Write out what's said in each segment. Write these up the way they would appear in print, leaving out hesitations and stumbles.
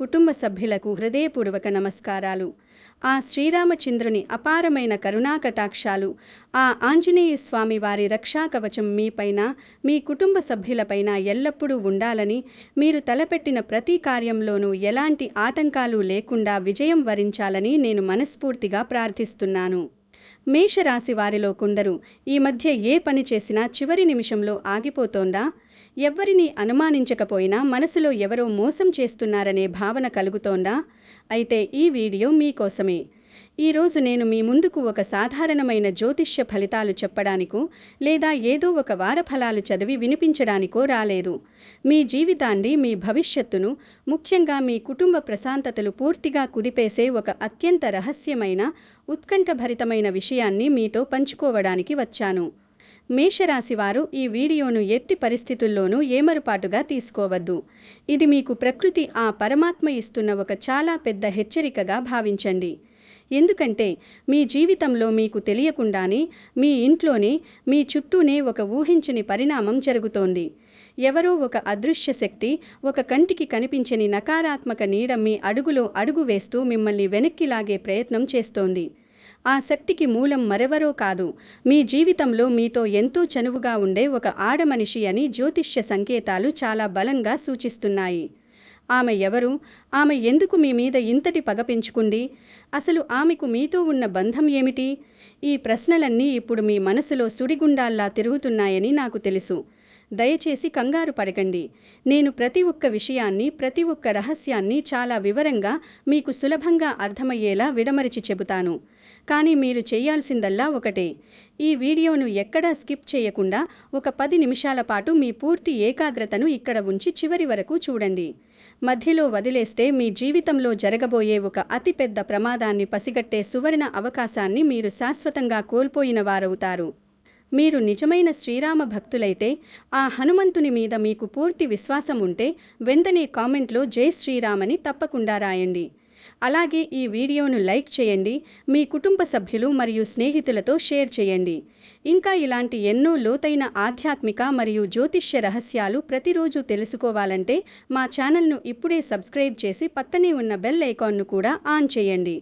కుటుంబ సభ్యులకు హృదయపూర్వక నమస్కారాలు. ఆ శ్రీరామచంద్రుని అపారమైన కరుణాకటాక్షాలు, ఆ ఆంజనేయ స్వామి వారి రక్షాకవచం మీపైన, మీ కుటుంబ సభ్యులపైన ఎల్లప్పుడూ ఉండాలని, మీరు తలపెట్టిన ప్రతి కార్యంలోనూ ఎలాంటి ఆటంకాలు లేకుండా విజయం వరించాలని నేను మనస్ఫూర్తిగా ప్రార్థిస్తున్నాను. మేషరాశి వారిలో కొందరు ఈ మధ్య ఏ పని చేసినా చివరి నిమిషంలో ఆగిపోతోందా? ఎవ్వరినీ అనుమానించకపోయినా మనసులో ఎవరో మోసం చేస్తున్నారనే భావన కలుగుతోందా? అయితే ఈ వీడియో మీకోసమే. ఈరోజు నేను మీ ముందుకు ఒక సాధారణమైన జ్యోతిష్య ఫలితాలు చెప్పడానికో లేదా ఏదో ఒక వారఫలాలు చదివి వినిపించడానికో రాలేదు. మీ జీవితాన్ని, మీ భవిష్యత్తును, ముఖ్యంగా మీ కుటుంబ ప్రశాంతతలు పూర్తిగా కుదిపేసే ఒక అత్యంత రహస్యమైన, ఉత్కంఠభరితమైన విషయాన్ని మీతో పంచుకోవడానికి వచ్చాను. మేషరాశివారు ఈ వీడియోను ఎట్టి పరిస్థితుల్లోనూ ఏమరుపాటుగా తీసుకోవద్దు. ఇది మీకు ప్రకృతి, ఆ పరమాత్మ ఇస్తున్న ఒక చాలా పెద్ద హెచ్చరికగా భావించండి. ఎందుకంటే మీ జీవితంలో మీకు తెలియకుండానే, మీ ఇంట్లోనే, మీ చుట్టూనే ఒక ఊహించని పరిణామం జరుగుతోంది. ఎవరో ఒక అదృశ్య శక్తి, ఒక కంటికి కనిపించని నకారాత్మక నీడ మీ అడుగులో అడుగు వేస్తూ మిమ్మల్ని వెనక్కి లాగే ప్రయత్నం చేస్తోంది. ఆ శక్తికి మూలం మరెవరో కాదు, మీ జీవితంలో మీతో ఎంతో చనువుగా ఉండే ఒక ఆడమనిషి అని జ్యోతిష్య సంకేతాలు చాలా బలంగా సూచిస్తున్నాయి. ఆమె ఎవరు? ఆమె ఎందుకు మీ మీద ఇంతటి పగ పెంచుకుంది? అసలు ఆమెకు మీతో ఉన్న బంధం ఏమిటి? ఈ ప్రశ్నలన్నీ ఇప్పుడు మీ మనసులో సుడిగుండాల్లా తిరుగుతున్నాయని నాకు తెలుసు. దయచేసి కంగారు పడకండి. నేను ప్రతి ఒక్క విషయాన్ని, ప్రతి ఒక్క రహస్యాన్ని చాలా వివరంగా, మీకు సులభంగా అర్థమయ్యేలా విడమరిచి చెబుతాను. కానీ మీరు చేయాల్సిందల్లా ఒకటే. ఈ వీడియోను ఎక్కడా స్కిప్ చేయకుండా ఒక 10 నిమిషాల పాటు మీ పూర్తి ఏకాగ్రతను ఇక్కడ ఉంచి చివరి వరకు చూడండి. మధ్యలో వదిలేస్తే మీ జీవితంలో జరగబోయే ఒక అతిపెద్ద ప్రమాదాన్ని పసిగట్టే సువర్ణ అవకాశాన్ని మీరు శాశ్వతంగా కోల్పోయిన వారవుతారు. మీరు నిజమైన శ్రీరామ భక్తులైతే, ఆ హనుమంతుని మీద మీకు పూర్తి విశ్వాసం ఉంటే వెంటనే కామెంట్లో జై శ్రీరామ్ అని తప్పకుండా రాయండి. అలాగే ఈ వీడియోను లైక్ చేయండి, మీ కుటుంబ సభ్యులు మరియు స్నేహితులతో షేర్ చేయండి. ఇంకా ఇలాంటి ఎన్నో లోతైన ఆధ్యాత్మిక మరియు జ్యోతిష్య రహస్యాలు ప్రతిరోజు తెలుసుకోవాలంటే మా ఛానల్ను ఇప్పుడే సబ్స్క్రైబ్ చేసి పక్కనే ఉన్న బెల్ ఐకాన్ను కూడా ఆన్ చేయండి.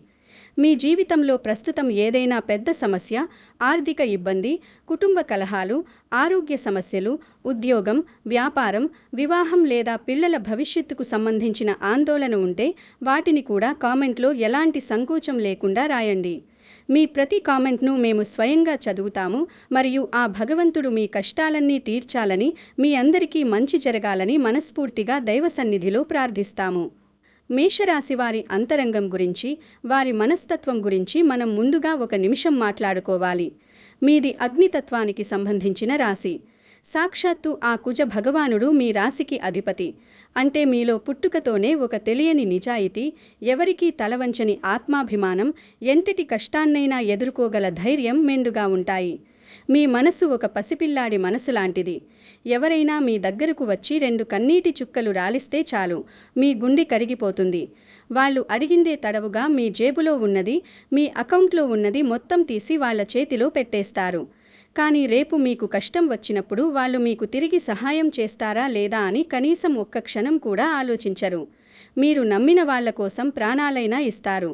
మీ జీవితంలో ప్రస్తుతం ఏదైనా పెద్ద సమస్య, ఆర్థిక ఇబ్బంది, కుటుంబ కలహాలు, ఆరోగ్య సమస్యలు, ఉద్యోగం, వ్యాపారం, వివాహం లేదా పిల్లల భవిష్యత్తుకు సంబంధించిన ఆందోళన ఉంటే వాటిని కూడా కామెంట్లో ఎలాంటి సంకోచం లేకుండా రాయండి. మీ ప్రతి కామెంట్ను మేము స్వయంగా చదువుతాము మరియు ఆ భగవంతుడు మీ కష్టాలన్నీ తీర్చాలని, మీ అందరికీ మంచి జరగాలని మనస్ఫూర్తిగా దైవ సన్నిధిలో ప్రార్థిస్తాము. మేషరాశివారి అంతరంగం గురించి, వారి మనస్తత్వం గురించి మనం ముందుగా ఒక నిమిషం మాట్లాడుకోవాలి. మీది అగ్నితత్వానికి సంబంధించిన రాశి. సాక్షాత్తు ఆ కుజ భగవానుడు మీ రాశికి అధిపతి. అంటే మీలో పుట్టుకతోనే ఒక తెలియని నిజాయితీ, ఎవరికీ తలవంచని ఆత్మాభిమానం, ఎంతటి కష్టాన్నైనా ఎదుర్కోగల ధైర్యం మెండుగా ఉంటాయి. మీ మనసు ఒక పసిపిల్లాడి మనసు లాంటిది. ఎవరైనా మీ దగ్గరకు వచ్చి 2 కన్నీటి చుక్కలు రాలిస్తే చాలు, మీ గుండె కరిగిపోతుంది. వాళ్ళు అడిగిందే తడవుగా మీ జేబులో ఉన్నది, మీ అకౌంట్లో ఉన్నది మొత్తం తీసి వాళ్ళ చేతిలో పెట్టేస్తారు. కానీ రేపు మీకు కష్టం వచ్చినప్పుడు వాళ్ళు మీకు తిరిగి సహాయం చేస్తారా లేదా అని కనీసం ఒక్క క్షణం కూడా ఆలోచించరు. మీరు నమ్మిన వాళ్ల కోసం ప్రాణాలైనా ఇస్తారు.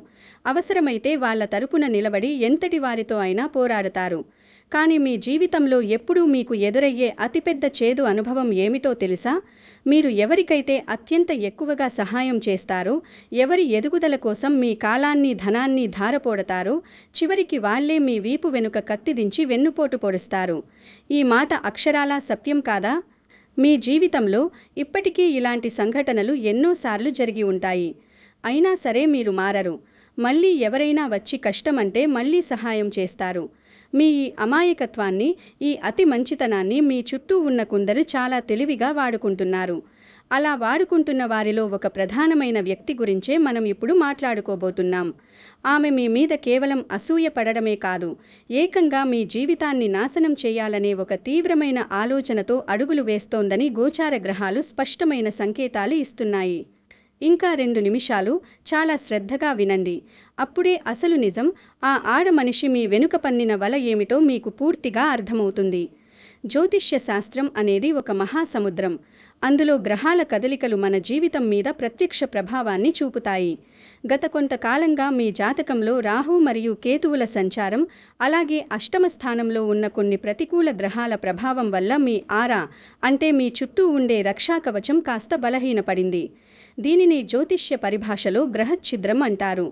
అవసరమైతే వాళ్ల తరపున నిలబడి ఎంతటి వారితో అయినా పోరాడతారు. కానీ మీ జీవితంలో ఎప్పుడూ మీకు ఎదురయ్యే అతిపెద్ద చేదు అనుభవం ఏమిటో తెలుసా? మీరు ఎవరికైతే అత్యంత ఎక్కువగా సహాయం చేస్తారో, ఎవరి ఎదుగుదల కోసం మీ కాలాన్ని, ధనాన్ని ధారపోడతారో, చివరికి వాళ్లే మీ వీపు వెనుక కత్తిదించి వెన్నుపోటు పొడుస్తారు. ఈ మాట అక్షరాలా సత్యం కాదా? మీ జీవితంలో ఇప్పటికీ ఇలాంటి సంఘటనలు ఎన్నోసార్లు జరిగి ఉంటాయి. అయినా సరే మీరు మారరు. మళ్ళీ ఎవరైనా వచ్చి కష్టమంటే మళ్ళీ సహాయం చేస్తారు. మీ ఈ అమాయకత్వాన్ని, ఈ అతి మంచితనాన్ని మీ చుట్టూ ఉన్న కొందరు చాలా తెలివిగా వాడుకుంటున్నారు. అలా వాడుకుంటున్న వారిలో ఒక ప్రధానమైన వ్యక్తి గురించే మనం ఇప్పుడు మాట్లాడుకోబోతున్నాం. ఆమె మీ మీద కేవలం అసూయ పడడమే కాదు, ఏకంగా మీ జీవితాన్ని నాశనం చేయాలనే ఒక తీవ్రమైన ఆలోచనతో అడుగులు వేస్తోందని గోచార గ్రహాలు స్పష్టమైన సంకేతాలు ఇస్తున్నాయి. ఇంకా 2 నిమిషాలు చాలా శ్రద్ధగా వినండి. అప్పుడే అసలు నిజం, ఆ ఆడమనిషి మీ వెనుక పన్నిన వల ఏమిటో మీకు పూర్తిగా అర్థమవుతుంది. జ్యోతిష్య శాస్త్రం అనేది ఒక మహాసముద్రం. అందులో గ్రహాల కదలికలు మన జీవితం మీద ప్రత్యక్ష ప్రభావాన్ని చూపుతాయి. గత కొంతకాలంగా మీ జాతకంలో రాహు మరియు కేతువుల సంచారం, అలాగే అష్టమ స్థానంలో ఉన్న కొన్ని ప్రతికూల గ్రహాల ప్రభావం వల్ల మీ ఆరా అంటే మీ చుట్టూ ఉండే రక్షాకవచం కాస్త బలహీనపడింది. దీనిని జ్యోతిష్య పరిభాషలో గ్రహఛిద్రం అంటారు.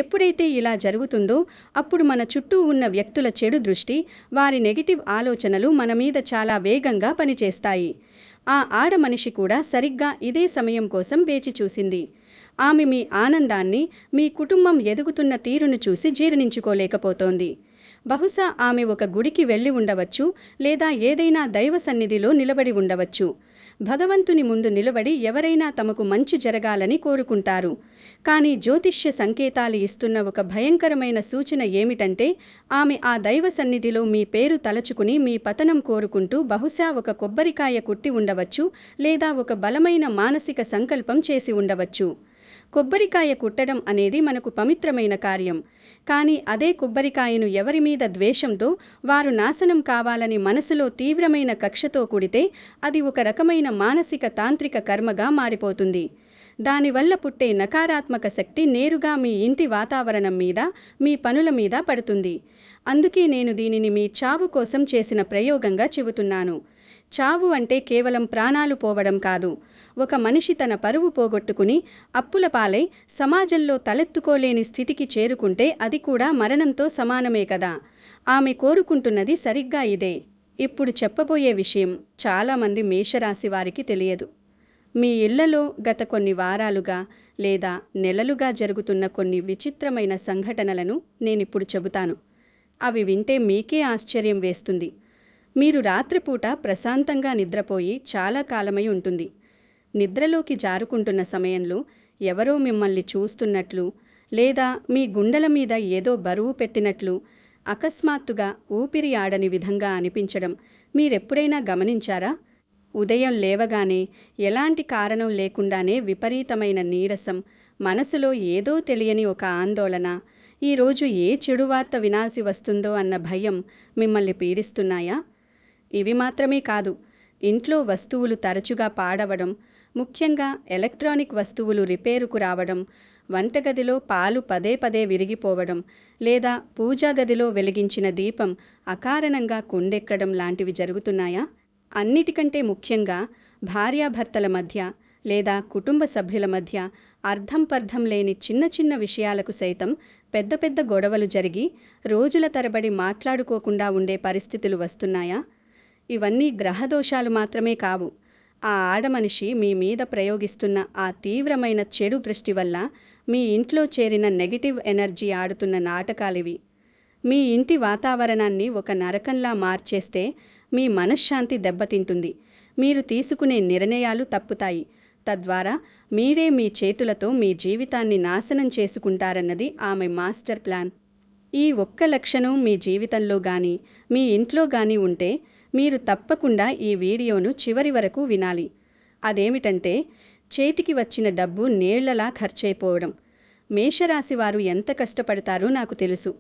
ఎప్పుడైతే ఇలా జరుగుతుందో అప్పుడు మన చుట్టూ ఉన్న వ్యక్తుల చెడు దృష్టి, వారి నెగిటివ్ ఆలోచనలు మన మీద చాలా వేగంగా పనిచేస్తాయి. ఆ ఆడమనిషి కూడా సరిగ్గా ఇదే సమయం కోసం వేచి చూసింది. ఆమె మీ ఆనందాన్ని, మీ కుటుంబం ఎదుగుతున్న తీరును చూసి జీర్ణించుకోలేకపోతోంది. బహుశా ఆమె ఒక గుడికి వెళ్ళి ఉండవచ్చు, లేదా ఏదైనా దైవ సన్నిధిలో నిలబడి ఉండవచ్చు. భగవంతుని ముందు నిలబడి ఎవరైనా తమకు మంచి జరగాలని కోరుకుంటారు. కానీ జ్యోతిష్య సంకేతాలు ఇస్తున్న ఒక భయంకరమైన సూచన ఏమిటంటే, ఆమె ఆ దైవ సన్నిధిలో మీ పేరు తలచుకుని మీ పతనం కోరుకుంటూ బహుశా ఒక కొబ్బరికాయ కుట్టి ఉండవచ్చు, లేదా ఒక బలమైన మానసిక సంకల్పం చేసి ఉండవచ్చు. కొబ్బరికాయ కుట్టడం అనేది మనకు పవిత్రమైన కార్యం. కానీ అదే కొబ్బరికాయను ఎవరి మీద ద్వేషంతో, వారు నాశనం కావాలని మనసులో తీవ్రమైన కక్షతో కుడితే అది ఒక రకమైన మానసిక తాంత్రిక కర్మగా మారిపోతుంది. దానివల్ల పుట్టే నకారాత్మక శక్తి నేరుగా మీ ఇంటి వాతావరణం మీద, మీ పనుల మీద పడుతుంది. అందుకే నేను దీనిని మీ చావు కోసం చేసిన ప్రయోగంగా చెబుతున్నాను. చావు అంటే కేవలం ప్రాణాలు పోవడం కాదు. ఒక మనిషి తన పరువు పోగొట్టుకుని, అప్పుల పాలై, సమాజంలో తలెత్తుకోలేని స్థితికి చేరుకుంటే అది కూడా మరణంతో సమానమే కదా. ఆమె కోరుకుంటున్నది సరిగ్గా ఇదే. ఇప్పుడు చెప్పబోయే విషయం చాలామంది మేషరాశి వారికి తెలియదు. మీ ఇళ్లలో గత కొన్ని వారాలుగా లేదా నెలలుగా జరుగుతున్న కొన్ని విచిత్రమైన సంఘటనలను నేనిప్పుడు చెబుతాను. అవి వింటే మీకే ఆశ్చర్యం వేస్తుంది. మీరు రాత్రిపూట ప్రశాంతంగా నిద్రపోయి చాలా కాలమై ఉంటుంది. నిద్రలోకి జారుకుంటున్న సమయంలో ఎవరో మిమ్మల్ని చూస్తున్నట్లు, లేదా మీ గుండెల మీద ఏదో బరువు పెట్టినట్లు అకస్మాత్తుగా ఊపిరి ఆడని విధంగా అనిపించడం మీరెప్పుడైనా గమనించారా? ఉదయం లేవగానే ఎలాంటి కారణం లేకుండానే విపరీతమైన నీరసం, మనసులో ఏదో తెలియని ఒక ఆందోళన, ఈరోజు ఏ చెడు వార్త వినాల్సి వస్తుందో అన్న భయం మిమ్మల్ని పీడిస్తున్నాయా? ఇవి మాత్రమే కాదు, ఇంట్లో వస్తువులు తరచుగా పాడవడం, ముఖ్యంగా ఎలక్ట్రానిక్ వస్తువులు రిపేరుకు రావడం, వంటగదిలో పాలు పదే పదే విరిగిపోవడం, లేదా పూజా గదిలో వెలిగించిన దీపం అకారణంగా కొండెక్కడం లాంటివి జరుగుతున్నాయా? అన్నిటికంటే ముఖ్యంగా భార్యాభర్తల మధ్య లేదా కుటుంబ సభ్యుల మధ్య అర్థం పర్థం లేని చిన్న చిన్న విషయాలకు సైతం పెద్ద పెద్ద గొడవలు జరిగి రోజుల తరబడి మాట్లాడుకోకుండా ఉండే పరిస్థితులు వస్తున్నాయా? ఇవన్నీ గ్రహదోషాలు మాత్రమే కావు. ఆ ఆడమనిషి మీ మీద ప్రయోగిస్తున్న ఆ తీవ్రమైన చెడు దృష్టి వల్ల మీ ఇంట్లో చేరిన నెగిటివ్ ఎనర్జీ ఆడుతున్న నాటకాలివి. మీ ఇంటి వాతావరణాన్ని ఒక నరకంలా మార్చేస్తే మీ మనశ్శాంతి దెబ్బతింటుంది. మీరు తీసుకునే నిర్ణయాలు తప్పుతాయి. తద్వారా మీరే మీ చేతులతో మీ జీవితాన్ని నాశనం చేసుకుంటారన్నది ఆమె మాస్టర్ ప్లాన్. ఈ ఒక్క లక్షణం మీ జీవితంలో గాని, మీ ఇంట్లో గాని ఉంటే మీరు తప్పకుండా ఈ వీడియోను చివరి వరకు వినాలి. అదేమిటంటే, చేతికి వచ్చిన డబ్బు నీళ్లలా ఖర్చయిపోవడం. మేషరాశివారు ఎంత కష్టపడతారో నాకు తెలుసు.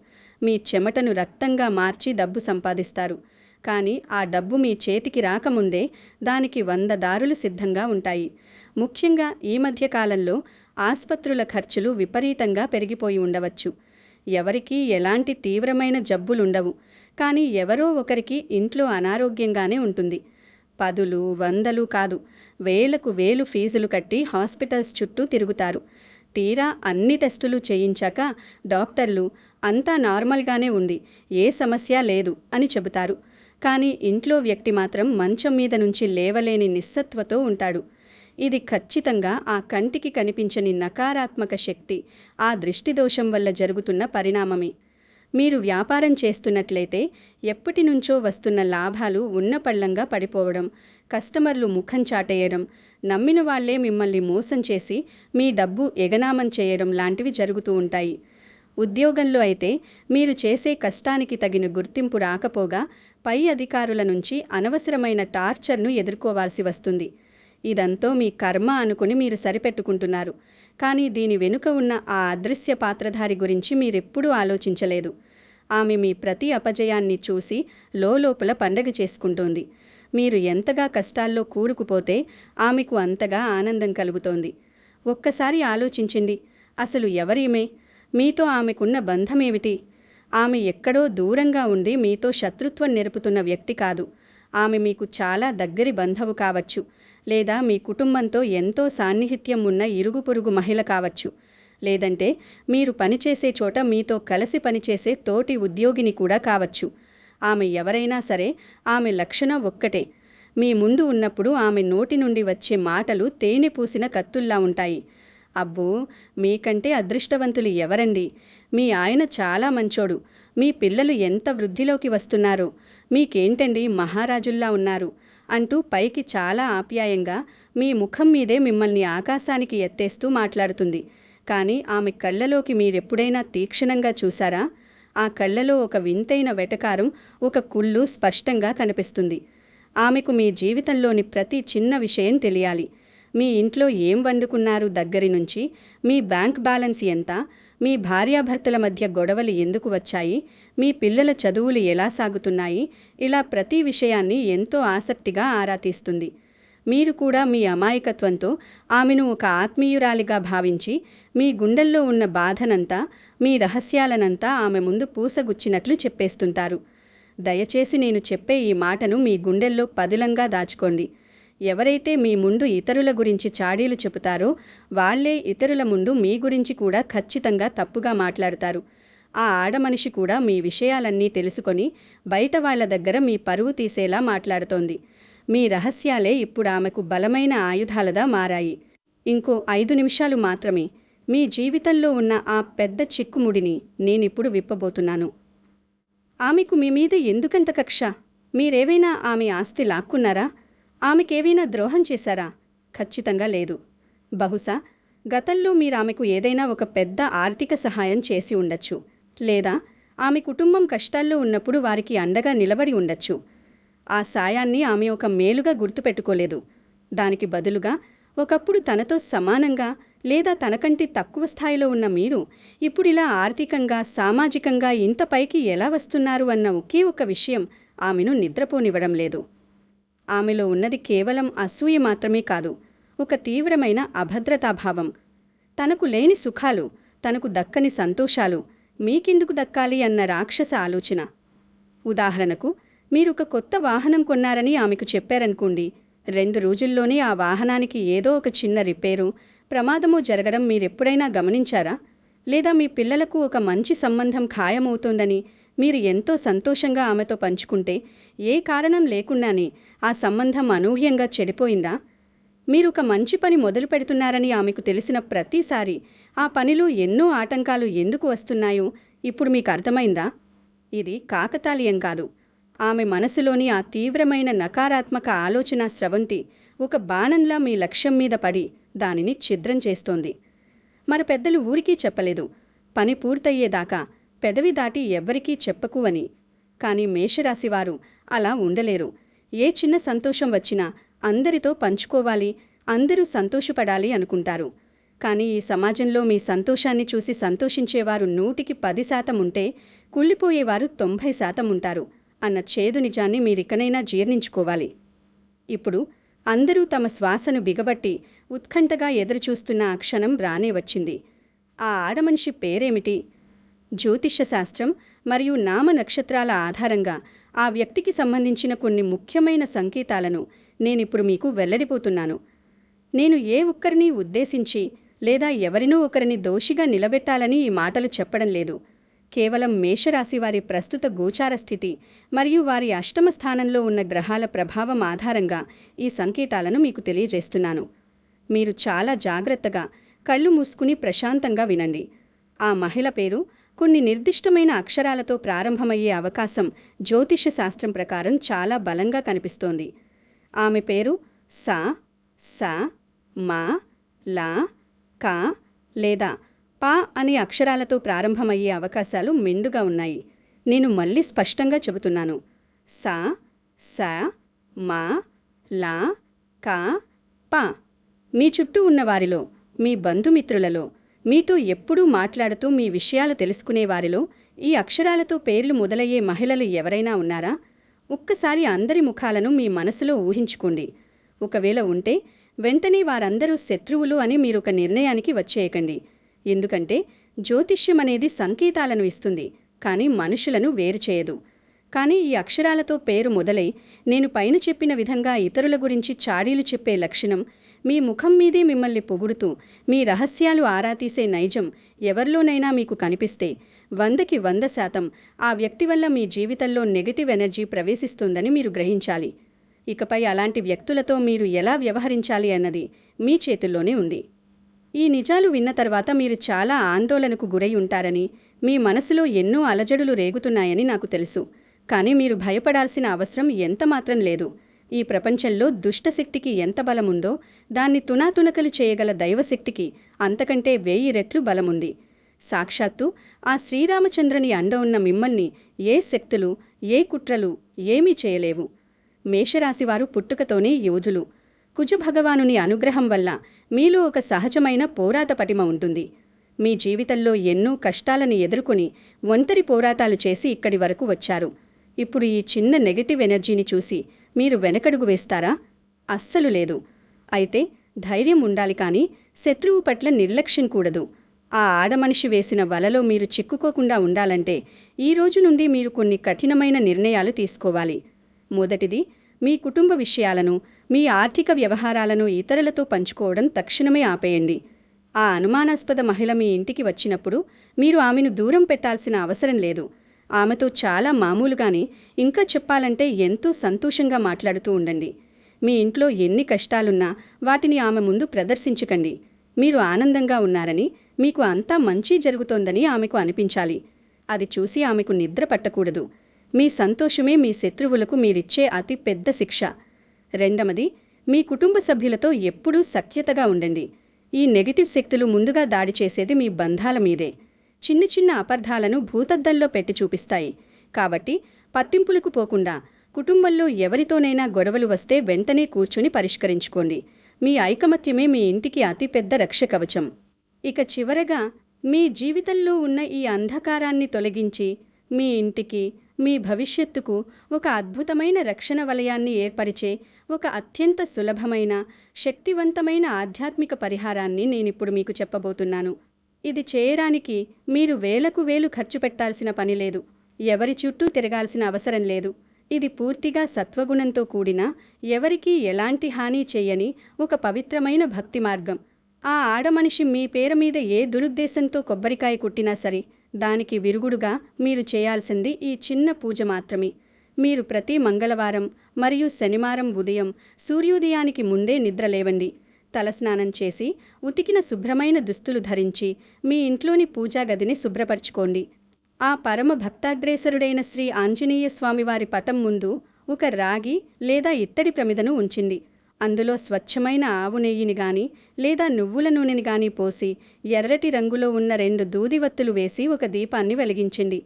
మీ చెమటను రక్తంగా మార్చి డబ్బు సంపాదిస్తారు. కానీ ఆ డబ్బు మీ చేతికి రాకముందే దానికి 100 దారులు సిద్ధంగా ఉంటాయి. ముఖ్యంగా ఈ మధ్యకాలంలో ఆస్పత్రుల ఖర్చులు విపరీతంగా పెరిగిపోయి ఉండవచ్చు. ఎవరికీ ఎలాంటి తీవ్రమైన జబ్బులుండవు, కానీ ఎవరో ఒకరికి ఇంట్లో అనారోగ్యంగానే ఉంటుంది. 10లు 100లు కాదు, వేలకు వేలు ఫీజులు కట్టి హాస్పిటల్స్ చుట్టూ తిరుగుతారు. తీరా అన్ని టెస్టులు చేయించాక డాక్టర్లు అంతా నార్మల్గానే ఉంది, ఏ సమస్య లేదు అని చెబుతారు. కానీ ఇంట్లో వ్యక్తి మాత్రం మంచం మీద నుంచి లేవలేని నిస్సత్వతో ఉంటాడు. ఇది ఖచ్చితంగా ఆ కంటికి కనిపించని నకారాత్మక శక్తి, ఆ దృష్టిదోషం వల్ల జరుగుతున్న పరిణామమే. మీరు వ్యాపారం చేస్తున్నట్లయితే ఎప్పటినుంచో వస్తున్న లాభాలు ఉన్నపళ్లంగా పడిపోవడం, కస్టమర్లు ముఖం చాటేయడం, నమ్మిన వాళ్లే మిమ్మల్ని మోసం చేసి మీ డబ్బు ఎగనామం చేయడం లాంటివి జరుగుతూ ఉంటాయి. ఉద్యోగంలో అయితే మీరు చేసే కష్టానికి తగిన గుర్తింపు రాకపోగా పై అధికారుల నుంచి అనవసరమైన టార్చర్ను ఎదుర్కోవాల్సి వస్తుంది. ఇదంతా మీ కర్మ అనుకుని మీరు సరిపెట్టుకుంటున్నారు. కానీ దీని వెనుక ఉన్న ఆ అదృశ్య పాత్రధారి గురించి మీరెప్పుడూ ఆలోచించలేదు. ఆమె మీ ప్రతి అపజయాన్ని చూసి లోలోపల పండగ చేసుకుంటోంది. మీరు ఎంతగా కష్టాల్లో కూరుకుపోతే ఆమెకు అంతగా ఆనందం కలుగుతోంది. ఒక్కసారి ఆలోచించండి, అసలు ఎవరీమే? మీతో ఆమెకున్న బంధమేమిటి? ఆమె ఎక్కడో దూరంగా ఉండి మీతో శత్రుత్వం నెరుపుతున్న వ్యక్తి కాదు. ఆమె మీకు చాలా దగ్గరి బంధువు కావచ్చు, లేదా మీ కుటుంబంతో ఎంతో సాన్నిహిత్యం ఉన్న ఇరుగు పొరుగు మహిళ కావచ్చు, లేదంటే మీరు పనిచేసే చోట మీతో కలిసి పనిచేసే తోటి ఉద్యోగిని కూడా కావచ్చు. ఆమె ఎవరైనా సరే, ఆమె లక్షణం ఒక్కటే. మీ ముందు ఉన్నప్పుడు ఆమె నోటి నుండి వచ్చే మాటలు తేనె పూసిన కత్తుల్లా ఉంటాయి. అబ్బో, మీకంటే అదృష్టవంతులు ఎవరండి? మీ ఆయన చాలా మంచోడు. మీ పిల్లలు ఎంత వృద్ధిలోకి వస్తున్నారో, మీకేంటండి మహారాజుల్లా ఉన్నారు అంటూ పైకి చాలా ఆప్యాయంగా మీ ముఖం మీదే మిమ్మల్ని ఆకాశానికి ఎత్తేస్తూ మాట్లాడుతుంది. కానీ ఆమె కళ్ళలోకి మీరెప్పుడైనా తీక్షణంగా చూశారా? ఆ కళ్ళలో ఒక వింతైన వెటకారం, ఒక కుళ్ళు స్పష్టంగా కనిపిస్తుంది. ఆమెకు మీ జీవితంలోని ప్రతి చిన్న విషయం తెలియాలి. మీ ఇంట్లో ఏం వండుకున్నారు దగ్గరి నుంచి, మీ బ్యాంక్ బ్యాలెన్స్ ఎంత, మీ భార్యాభర్తల మధ్య గొడవలు ఎందుకు వచ్చాయి, మీ పిల్లల చదువులు ఎలా సాగుతున్నాయి, ఇలా ప్రతి విషయాన్ని ఎంతో ఆసక్తిగా ఆరా తీస్తుంది. మీరు కూడా మీ అమాయకత్వంతో ఆమెను ఒక ఆత్మీయురాలిగా భావించి, మీ గుండెల్లో ఉన్న బాధనంతా, మీ రహస్యాలనంతా ఆమె ముందు పూసగుచ్చినట్లు చెప్పేస్తుంటారు. దయచేసి నేను చెప్పే ఈ మాటను మీ గుండెల్లో పదిలంగా దాచుకోండి. ఎవరైతే మీ ముందు ఇతరుల గురించి చాడీలు చెబుతారో వాళ్లే ఇతరుల ముందు మీ గురించి కూడా ఖచ్చితంగా తప్పుగా మాట్లాడతారు. ఆ ఆడమనిషి కూడా మీ విషయాలన్నీ తెలుసుకొని బయట వాళ్ల దగ్గర మీ పరువు తీసేలా మాట్లాడుతోంది. మీ రహస్యాలే ఇప్పుడు ఆమెకు బలమైన ఆయుధాలదా మారాయి. ఇంకో 5 నిమిషాలు మాత్రమే. మీ జీవితంలో ఉన్న ఆ పెద్ద చిక్కుముడిని నేనిప్పుడు విప్పబోతున్నాను. ఆమెకు మీ మీద ఎందుకంత కక్ష? మీరేవైనా ఆమె ఆస్తి లాక్కున్నారా? ఆమెకేవైనా ద్రోహం చేశారా? ఖచ్చితంగా లేదు. బహుశా గతంలో మీరామెకు ఏదైనా ఒక పెద్ద ఆర్థిక సహాయం చేసి ఉండొచ్చు, లేదా ఆమె కుటుంబం కష్టాల్లో ఉన్నప్పుడు వారికి అండగా నిలబడి ఉండొచ్చు. ఆ సాయాన్ని ఆమె ఒక మేలుగా గుర్తుపెట్టుకోలేదు. దానికి బదులుగా ఒకప్పుడు తనతో సమానంగా లేదా తనకంటే తక్కువ స్థాయిలో ఉన్న మీరు ఇప్పుడిలా ఆర్థికంగా, సామాజికంగా ఇంత పైకి ఎలా వస్తున్నారు అన్న ఒకే ఒక విషయం ఆమెను నిద్రపోనివ్వడం లేదు. ఆమెలో ఉన్నది కేవలం అసూయ మాత్రమే కాదు, ఒక తీవ్రమైన అభద్రతాభావం. తనకు లేని సుఖాలు, తనకు దక్కని సంతోషాలు మీకెందుకు దక్కాలి అన్న రాక్షస ఆలోచన. ఉదాహరణకు, మీరొక కొత్త వాహనం కొన్నారని ఆమెకు చెప్పారనుకోండి. 2 రోజుల్లోనే ఆ వాహనానికి ఏదో ఒక చిన్న రిపేరు, ప్రమాదమో జరగడం మీరెప్పుడైనా గమనించారా? లేదా మీ పిల్లలకు ఒక మంచి సంబంధం ఖాయమవుతోందని మీరు ఎంతో సంతోషంగా ఆమెతో పంచుకుంటే ఏ కారణం లేకుండానే ఆ సంబంధం అనూహ్యంగా చెడిపోయిందా? మీరొక మంచి పని మొదలు పెడుతున్నారని ఆమెకు తెలిసిన ప్రతిసారి ఆ పనిలో ఎన్నో ఆటంకాలు ఎందుకు వస్తున్నాయో ఇప్పుడు మీకు అర్థమైందా? ఇది కాకతాళీయం కాదు. ఆమె మనసులోని ఆ తీవ్రమైన నకారాత్మక ఆలోచన స్రవంతి ఒక బాణంలా మీ లక్ష్యం మీద పడి దానిని ఛిద్రం చేస్తోంది. మన పెద్దలు ఊరికీ చెప్పలేదు, పని పూర్తయ్యేదాకా పెదవి దాటి ఎవ్వరికీ చెప్పకు అని. కానీ మేషరాశివారు అలా ఉండలేరు. ఏ చిన్న సంతోషం వచ్చినా అందరితో పంచుకోవాలి, అందరూ సంతోషపడాలి అనుకుంటారు. కానీ ఈ సమాజంలో మీ సంతోషాన్ని చూసి సంతోషించేవారు 100కి 10% ఉంటే కుళ్ళిపోయేవారు 90% ఉంటారు అన్న చేదు నిజాన్ని మీరికనైనా జీర్ణించుకోవాలి. ఇప్పుడు అందరూ తమ శ్వాసను బిగబట్టి ఉత్కంఠగా ఎదురుచూస్తున్న ఆ క్షణం రానే వచ్చింది. ఆ ఆడమనిషి పేరేమిటి? జ్యోతిష్య శాస్త్రం మరియు నామ నక్షత్రాల ఆధారంగా ఆ వ్యక్తికి సంబంధించిన కొన్ని ముఖ్యమైన సంకేతాలను నేనిప్పుడు మీకు వెల్లడిపోతున్నాను. నేను ఏ ఒక్కరిని ఉద్దేశించి లేదా ఎవరినో ఒకరిని దోషిగా నిలబెట్టాలని ఈ మాటలు చెప్పడం లేదు. కేవలం మేషరాశివారి ప్రస్తుత గోచార స్థితి మరియు వారి అష్టమ స్థానంలో ఉన్న గ్రహాల ప్రభావం ఆధారంగా ఈ సంకేతాలను మీకు తెలియజేస్తున్నాను. మీరు చాలా జాగ్రత్తగా కళ్ళు మూసుకుని ప్రశాంతంగా వినండి. ఆ మహిళ పేరు కొన్ని నిర్దిష్టమైన అక్షరాలతో ప్రారంభమయ్యే అవకాశం జ్యోతిష శాస్త్రం ప్రకారం చాలా బలంగా కనిపిస్తోంది. ఆమె పేరు సా, సా, మా, లా, కా లేదా పా అనే అక్షరాలతో ప్రారంభమయ్యే అవకాశాలు మెండుగా ఉన్నాయి. నేను మళ్ళీ స్పష్టంగా చెబుతున్నాను. సా, సా, మా, లా, కా, పా. మీ చుట్టూ ఉన్నవారిలో, మీ బంధుమిత్రులలో, మీతో ఎప్పుడూ మాట్లాడుతూ మీ విషయాలు తెలుసుకునేవారిలో ఈ అక్షరాలతో పేర్లు మొదలయ్యే మహిళలు ఎవరైనా ఉన్నారా? ఒక్కసారి అందరి ముఖాలను మీ మనసులో ఊహించుకోండి. ఒకవేళ ఉంటే వెంటనే వారందరూ శత్రువులు అని మీరొక నిర్ణయానికి వచ్చేయకండి. ఎందుకంటే జ్యోతిష్యం అనేది సంకేతాలను ఇస్తుంది, కానీ మనుషులను వేరు చేయదు. కానీ ఈ అక్షరాలతో పేరు మొదలై నేను పైన చెప్పిన విధంగా ఇతరుల గురించి చాడీలు చెప్పే లక్షణం, మీ ముఖం మీదే మిమ్మల్ని పొగుడుతూ మీ రహస్యాలు ఆరాతీసే నైజం ఎవరిలోనైనా మీకు కనిపిస్తే 100కి 100% ఆ వ్యక్తి వల్ల మీ జీవితంలో నెగటివ్ ఎనర్జీ ప్రవేశిస్తుందని మీరు గ్రహించాలి. ఇకపై అలాంటి వ్యక్తులతో మీరు ఎలా వ్యవహరించాలి అన్నది మీ చేతుల్లోనే ఉంది. ఈ నిజాలు విన్న తర్వాత మీరు చాలా ఆందోళనకు గురై ఉంటారని, మీ మనసులో ఎన్నో అలజడులు రేగుతున్నాయని నాకు తెలుసు. కానీ మీరు భయపడాల్సిన అవసరం ఎంతమాత్రం లేదు. ఈ ప్రపంచంలో దుష్టశక్తికి ఎంత బలముందో దాన్ని తునాతునకలు చేయగల దైవశక్తికి అంతకంటే 1000 రెట్లు బలముంది. సాక్షాత్తు ఆ శ్రీరామచంద్రుని అండ ఉన్న మిమ్మల్ని ఏ శక్తులు, ఏ కుట్రలు ఏమీ చేయలేవు. మేషరాశివారు పుట్టుకతోనే యోధులు. కుజభగవానుని అనుగ్రహం వల్ల మీలో ఒక సహజమైన పోరాట పటిమ ఉంటుంది. మీ జీవితంలో ఎన్నో కష్టాలను ఎదుర్కొని ఒంటరి పోరాటాలు చేసి ఇక్కడి వరకు వచ్చారు. ఇప్పుడు ఈ చిన్న నెగటివ్ ఎనర్జీని చూసి మీరు వెనకడుగు వేస్తారా? అస్సలు లేదు. అయితే ధైర్యం ఉండాలి, కానీ శత్రువు పట్ల నిర్లక్ష్యం కూడదు. ఆ ఆడమనిషి వేసిన వలలో మీరు చిక్కుకోకుండా ఉండాలంటే ఈ రోజు నుండి మీరు కొన్ని కఠినమైన నిర్ణయాలు తీసుకోవాలి. మొదటిది, మీ కుటుంబ విషయాలను, మీ ఆర్థిక వ్యవహారాలను ఇతరులతో పంచుకోవడం తక్షణమే ఆపేయండి. ఆ అనుమానాస్పద మహిళ మీ ఇంటికి వచ్చినప్పుడు మీరు ఆమెను దూరం పెట్టాల్సిన అవసరం లేదు. ఆమెతో చాలా మామూలుగానే, ఇంకా చెప్పాలంటే ఎంతో సంతోషంగా మాట్లాడుతూ ఉండండి. మీ ఇంట్లో ఎన్ని కష్టాలున్నా వాటిని ఆమె ముందు ప్రదర్శించకండి. మీరు ఆనందంగా ఉన్నారని, మీకు అంతా మంచి జరుగుతోందని ఆమెకు అనిపించాలి. అది చూసి ఆమెకు నిద్ర పట్టకూడదు. మీ సంతోషమే మీ శత్రువులకు మీరిచ్చే అతి పెద్ద శిక్ష. రెండవది, మీ కుటుంబ సభ్యులతో ఎప్పుడూ సఖ్యతగా ఉండండి. ఈ నెగటివ్ శక్తులు ముందుగా దాడి చేసేది మీ బంధాల మీదే. చిన్న చిన్న అపార్థాలను భూతద్దంలో పెట్టి చూపిస్తాయి. కాబట్టి పట్టింపులకు పోకుండా కుటుంబంలో ఎవరితోనైనా గొడవలు వస్తే వెంటనే కూర్చుని పరిష్కరించుకోండి. మీ ఐకమత్యమే మీ ఇంటికి అతిపెద్ద రక్షకవచం. ఇక చివరగా, మీ జీవితంలో ఉన్న ఈ అంధకారాన్ని తొలగించి మీ ఇంటికి, మీ భవిష్యత్తుకు ఒక అద్భుతమైన రక్షణ వలయాన్ని ఏర్పరిచే ఒక అత్యంత సులభమైన, శక్తివంతమైన ఆధ్యాత్మిక పరిహారాన్ని నేనిప్పుడు మీకు చెప్పబోతున్నాను. ఇది చేయడానికి మీరు వేలకు వేలు ఖర్చు పెట్టాల్సిన పని లేదు. ఎవరి చుట్టూ తిరగాల్సిన అవసరం లేదు. ఇది పూర్తిగా సత్వగుణంతో కూడిన, ఎవరికీ ఎలాంటి హాని చేయని ఒక పవిత్రమైన భక్తి మార్గం. ఆ ఆడమనిషి మీ పేరు మీద ఏ దురుద్దేశంతో కొబ్బరికాయ కుట్టినా సరే, దానికి విరుగుడుగా మీరు చేయాల్సింది ఈ చిన్న పూజ మాత్రమే. మీరు ప్రతి మంగళవారం మరియు శనివారం ఉదయం సూర్యోదయానికి ముందే నిద్రలేవండి. తలస్నానం చేసి ఉతికిన శుభ్రమైన దుస్తులు ధరించి మీ ఇంట్లోని పూజా గదిని శుభ్రపరచుకోండి. ఆ పరమ భక్తాగ్రేసరుడైన శ్రీ ఆంజనేయ స్వామివారి పటం ముందు ఒక రాగి లేదా ఇత్తడి ప్రమిదను ఉంచింది. అందులో స్వచ్ఛమైన ఆవు నెయ్యిని గాని లేదా నువ్వుల నూనెని గాని పోసి ఎర్రటి రంగులో ఉన్న 2 దూదివత్తులు వేసి ఒక దీపాన్ని వెలిగించండి.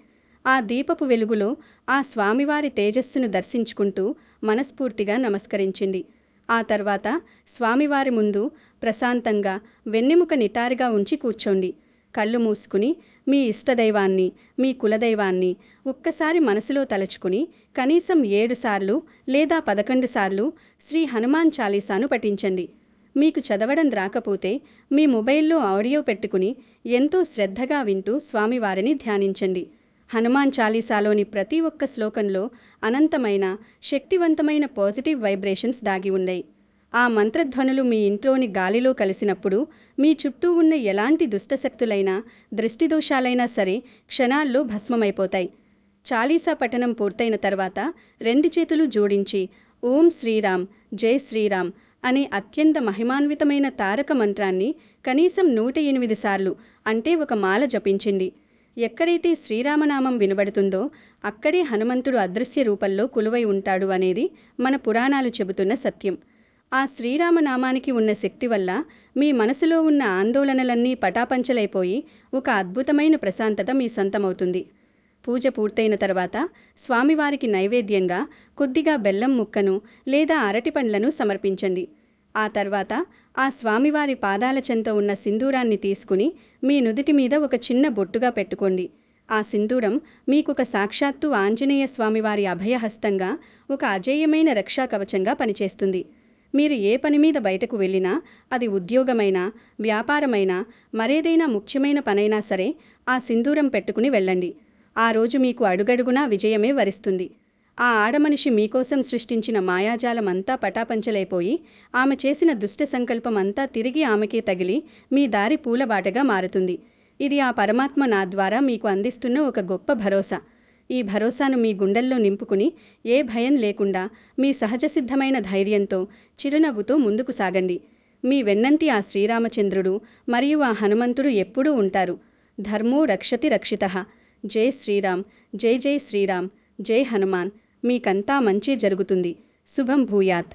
ఆ దీపపు వెలుగులో ఆ స్వామివారి తేజస్సును దర్శించుకుంటూ మనస్ఫూర్తిగా నమస్కరించండి. ఆ తర్వాత స్వామివారి ముందు ప్రశాంతంగా వెన్నెముక నిటారుగా ఉంచి కూర్చోండి. కళ్ళు మూసుకుని మీ ఇష్టదైవాన్ని, మీ కులదైవాన్ని ఒక్కసారి మనసులో తలచుకుని కనీసం 7 సార్లు లేదా 11 సార్లు శ్రీ హనుమాన్ చాలీసాను పఠించండి. మీకు చదవడం రాకపోతే మీ మొబైల్లో ఆడియో పెట్టుకుని ఎంతో శ్రద్ధగా వింటూ స్వామివారిని ధ్యానించండి. హనుమాన్ చాలీసాలోని ప్రతి ఒక్క శ్లోకంలో అనంతమైన, శక్తివంతమైన పాజిటివ్ వైబ్రేషన్స్ దాగి ఉన్నాయి. ఆ మంత్రధ్వనులు మీ ఇంట్లోని గాలిలో కలిసినప్పుడు మీ చుట్టూ ఉన్న ఎలాంటి దుష్టశక్తులైనా, దృష్టిదోషాలైనా సరే క్షణాల్లో భస్మమైపోతాయి. చాలీసా పఠనం పూర్తయిన తర్వాత 2 చేతులు జోడించి ఓం శ్రీరామ్, జై శ్రీరామ్ అనే అత్యంత మహిమాన్వితమైన తారక మంత్రాన్ని కనీసం 108 సార్లు, అంటే ఒక మాల జపించండి. ఎక్కడైతే శ్రీరామనామం వినబడుతుందో అక్కడే హనుమంతుడు అదృశ్య రూపంలో కొలువై ఉంటాడు అనేది మన పురాణాలు చెబుతున్న సత్యం. ఆ శ్రీరామనామానికి ఉన్న శక్తి వల్ల మీ మనసులో ఉన్న ఆందోళనలన్నీ పటాపంచలైపోయి ఒక అద్భుతమైన ప్రశాంతత మీ సొంతమవుతుంది. పూజ పూర్తయిన తర్వాత స్వామివారికి నైవేద్యంగా కొద్దిగా బెల్లం ముక్కను లేదా అరటిపండ్లను సమర్పించండి. ఆ తర్వాత ఆ స్వామివారి పాదాల చెంత ఉన్న సింధూరాన్ని తీసుకుని మీ నుదిటి మీద ఒక చిన్న బొట్టుగా పెట్టుకోండి. ఆ సింధూరం మీకొక సాక్షాత్తు ఆంజనేయ స్వామివారి అభయహస్తంగా, ఒక అజేయమైన రక్షాకవచంగా పనిచేస్తుంది. మీరు ఏ పని మీద బయటకు వెళ్ళినా, అది ఉద్యోగమైనా, వ్యాపారమైనా, మరేదైనా ముఖ్యమైన పనైనా సరే, ఆ సింధూరం పెట్టుకుని వెళ్ళండి. ఆ రోజు మీకు అడుగడుగునా విజయమే వరిస్తుంది. ఆ ఆడమనిషి మీకోసం సృష్టించిన మాయాజాలమంతా పటాపంచలైపోయి, ఆమె చేసిన దుష్ట సంకల్పం అంతా తిరిగి ఆమెకే తగిలి, మీ దారి పూలబాటగా మారుతుంది. ఇది ఆ పరమాత్మ నా ద్వారా మీకు అందిస్తున్న ఒక గొప్ప భరోసా. ఈ భరోసాను మీ గుండెల్లో నింపుకుని, ఏ భయం లేకుండా, మీ సహజసిద్ధమైన ధైర్యంతో, చిరునవ్వుతో ముందుకు సాగండి. మీ వెన్నంటి ఆ శ్రీరామచంద్రుడు మరియు ఆ హనుమంతుడు ఎప్పుడూ ఉంటారు. ధర్మో రక్షతి రక్షితః. జై శ్రీరామ్, జై జై శ్రీరామ్, జై హనుమాన్. మీకంతా మంచి జరుగుతుంది. శుభం భూయాత్.